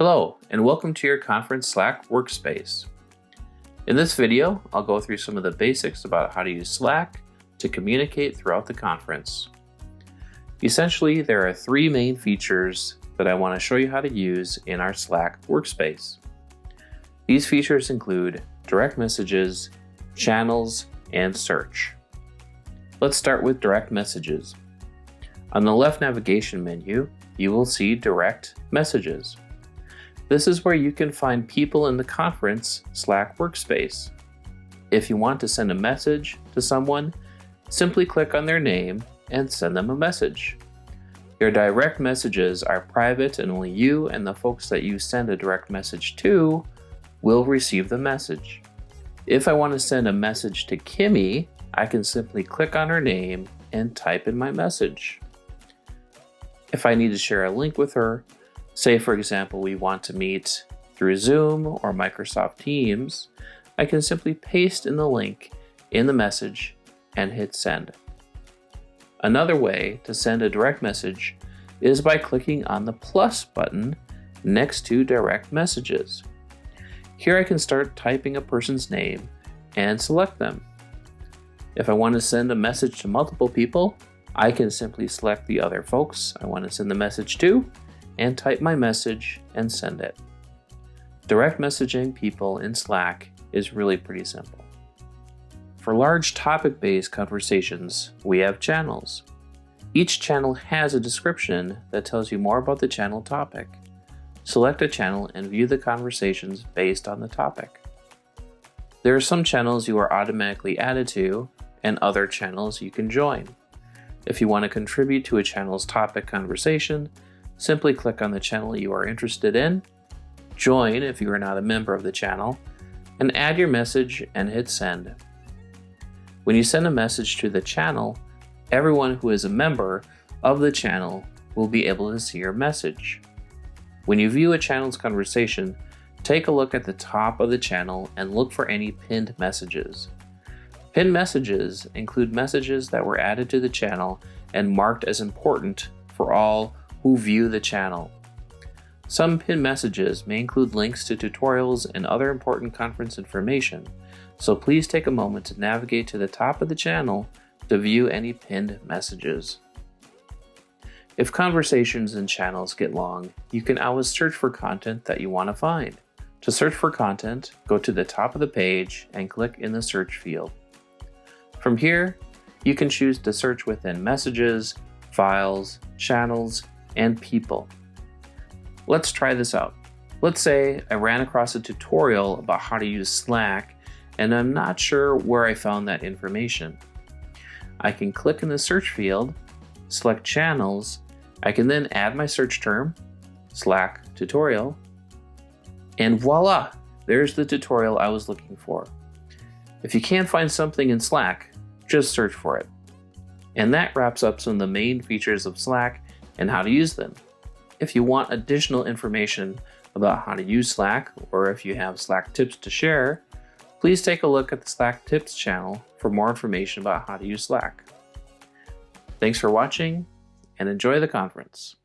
Hello, and welcome to your conference Slack Workspace. In this video, I'll go through some of the basics about how to use Slack to communicate throughout the conference. Essentially, there are three main features that I want to show you how to use in our Slack Workspace. These features include direct messages, channels, and search. Let's start with direct messages. On the left navigation menu, you will see direct messages. This is where you can find people in the conference Slack Workspace. If you want to send a message to someone, simply click on their name and send them a message. Your direct messages are private and only you and the folks that you send a direct message to will receive the message. If I want to send a message to Kimmy, I can simply click on her name and type in my message. If I need to share a link with her, say for example we want to meet through Zoom or Microsoft Teams, I can simply paste in the link in the message and hit send. Another way to send a direct message is by clicking on the plus button next to direct messages. Here I can start typing a person's name and select them. If I want to send a message to multiple people, I can simply select the other folks I want to send the message to and type my message and send it. Direct messaging people in Slack is really pretty simple. For large topic-based conversations, we have channels. Each channel has a description that tells you more about the channel topic. Select a channel and view the conversations based on the topic. There are some channels you are automatically added to and other channels you can join. If you want to contribute to a channel's topic conversation, simply click on the channel you are interested in, join if you are not a member of the channel, and add your message and hit send. When you send a message to the channel, everyone who is a member of the channel will be able to see your message. When you view a channel's conversation, take a look at the top of the channel and look for any pinned messages. Pinned messages include messages that were added to the channel and marked as important for all who view the channel. Some pinned messages may include links to tutorials and other important conference information, so please take a moment to navigate to the top of the channel to view any pinned messages. If conversations and channels get long, you can always search for content that you want to find. To search for content, go to the top of the page and click in the search field. From here, you can choose to search within messages, files, channels, and people. Let's try this out. Let's say I ran across a tutorial about how to use Slack and I'm not sure where I found that information. I can click in the search field, select channels. I can then add my search term, Slack tutorial, and voila, there's the tutorial I was looking for. If you can't find something in Slack, just search for it. And that wraps up some of the main features of Slack and how to use them. If you want additional information about how to use Slack, or if you have Slack tips to share, please take a look at the Slack tips channel for more information about how to use Slack. Thanks for watching and enjoy the conference.